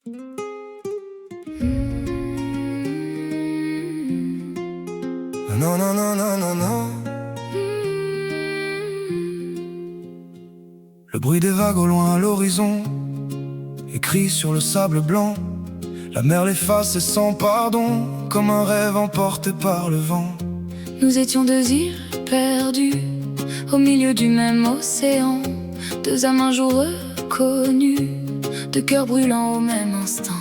Non, non, non, non, non, non. Le bruit des vagues au loin à l'horizon, écrit sur le sable blanc. La mer l'efface et sans pardon, comme un rêve emporté par le vent. Nous étions deux îles perdues, au milieu du même océan. Deux âmes un jour reconnues, deux cœurs brûlants au même instant.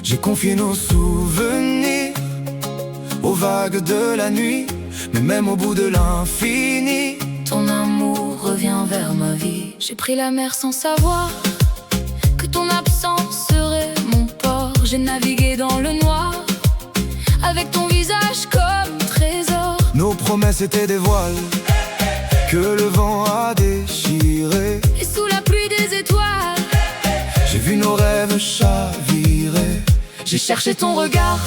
J'ai confié nos souvenirs aux vagues de la nuit, mais même au bout de l'infini, ton amour revient vers ma vie. J'ai pris la mer sans savoir que ton absence serait mon port. J'ai navigué dans le noir, avec ton visage comme trésor. Nos promesses étaient des voiles que le vent a déchirés. Et sous la pluie des étoiles, j'ai vu nos rêves chavirer. j'ai cherché ton regard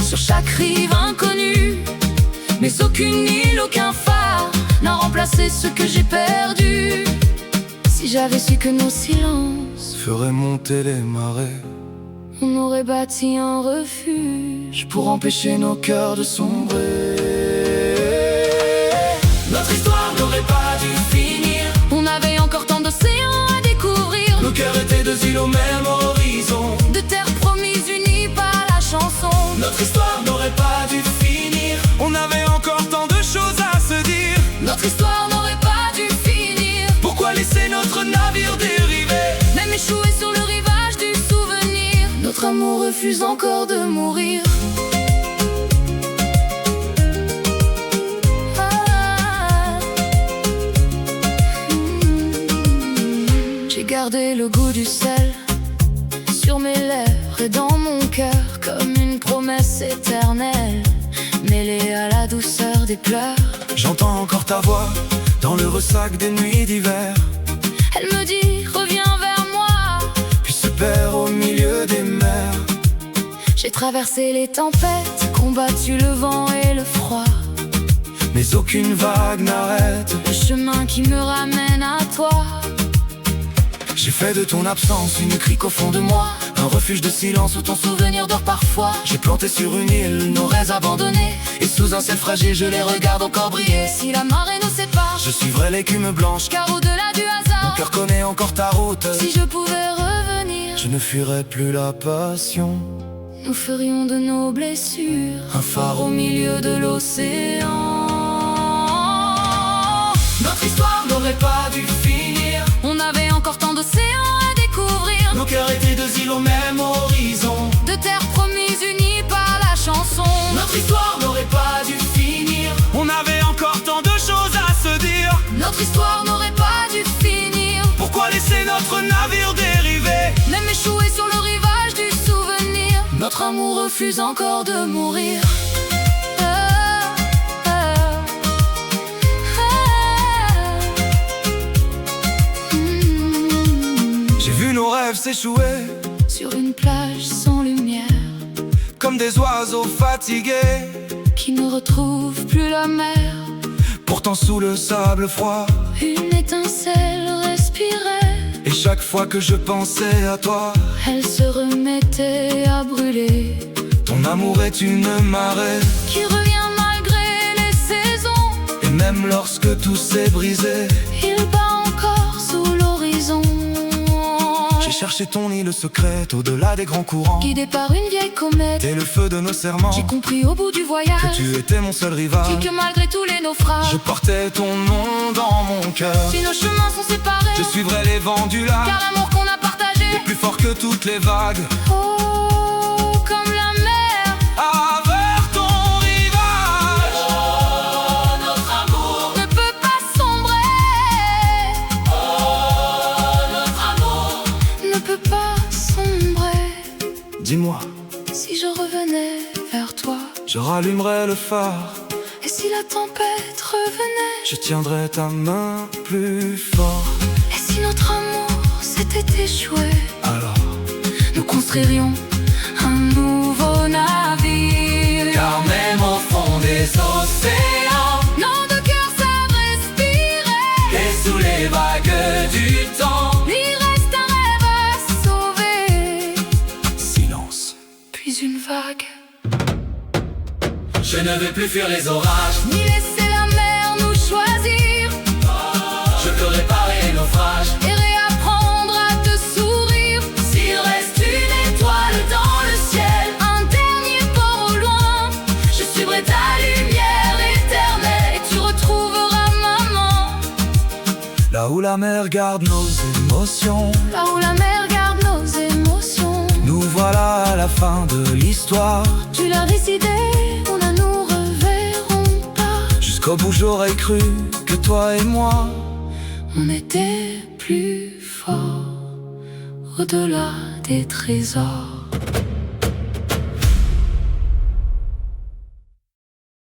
sur chaque rive inconnue, mais aucune île, aucun phare n'a remplacé ce que j'ai perdu. Si j'avais su que nos silences feraient monter les marées, on aurait bâti un refuge pour empêcher nos cœurs de sombrer. Notre histoire n'aurait pas dû finir, on avait encore tant d'océans à découvrir. Nos cœurs étaient deux îles au même horizon, de terres promises unies par la chanson. notre histoire n'aurait pas dû finir. On avait encore tant de choses à se dire. Notre histoire n'aurait pas dû finir. Pourquoi laisser notre navire dériver? Même échoué sur le rivage du souvenir, notre amour refuse encore de mourir. J'ai gardé le goût du sel sur mes lèvres et dans mon cœur, comme une promesse éternelle, mêlée à la douceur des pleurs. J'entends encore ta voix dans le ressac des nuits d'hiver. Elle me dit reviens vers moi, Puis se perd au milieu des mers. j'ai traversé les tempêtes, combattu le vent et le froid, Mais aucune vague n'arrête le chemin qui me ramène à toi. J'ai fait de ton absence une crique au fond de moi, un refuge de silence où ton souvenir dort parfois. J'ai planté sur une île nos rêves abandonnés, et sous un ciel fragile je les regarde encore briller. Si la marée nous sépare, Je suivrai l'écume blanche, car au-delà du mon hasard, cœur connaît encore ta route. si je pouvais revenir, Je ne fuirai plus la passion, nous ferions de nos blessures un phare au milieu de l'océan. Notre histoire n'aurait pas dû finir. On avait encore tant d'océans à découvrir, Nos cœurs étaient deux îles au même horizon, de terres promises unies par la chanson. notre histoire n'aurait pas dû finir. On avait encore tant de choses à se dire. Notre histoire n'aurait pas dû finir. Pourquoi laisser notre navire dériver? Même échoué sur le rivage du souvenir, notre amour refuse encore de mourir. J'ai vu nos rêves s'échouer Sur une plage sans lumière, comme des oiseaux fatigués, qui ne retrouve plus la mer. pourtant sous le sable froid. Une étincelle respirait, Et chaque fois que je pensais à toi, elle se remettait à brûler. ton amour est une marée, Qui revient malgré les saisons, et même lorsque tout s'est brisé, il bat encore sous l'horizon. j'ai cherché ton île secrète au-delà des grands courants. Guidé par une vieille comète, T'es le feu de nos serments, j'ai compris au bout du que voyage tu étais mon seul rival. que malgré tous les naufrages, Je portais ton nom dans mon cœur. si nos chemins sont séparés, Je suivrai les vents du lac, car l'amour qu'on a partagé, est plus fort que toutes les vagues. oh, comme la mer, Vers ton rivage, notre amour ne peut pas sombrer. Notre amour ne peut pas sombrer. dis-moi, Si je revenais vers toi, je rallumerai le phare, et si la tempête revenait, je tiendrai ta main plus fort. et si notre amour s'était échoué, Alors, nous construirions un nouveau navire. car même au fond des océans, Nos deux cœurs savent respirer, et sous les vagues du temps, il reste un rêve à sauver. suis une vague. Je ne veux plus fuir les orages, Ni laisser la mer nous choisir. je peux réparer les naufrages. Et réapprendre à te sourire. S'il reste une étoile dans le ciel, Un dernier port au loin, je suivrai ta lumière éternelle. et tu retrouveras maman. Là où la mer garde nos émotions, Là où la mer garde nos émotions. nous voilà à la fin de l'histoire. Tu l'as décidé, on ne nous reverrons pas. Jusqu'au bout j'aurais cru que toi et moi, On était plus forts au-delà des trésors.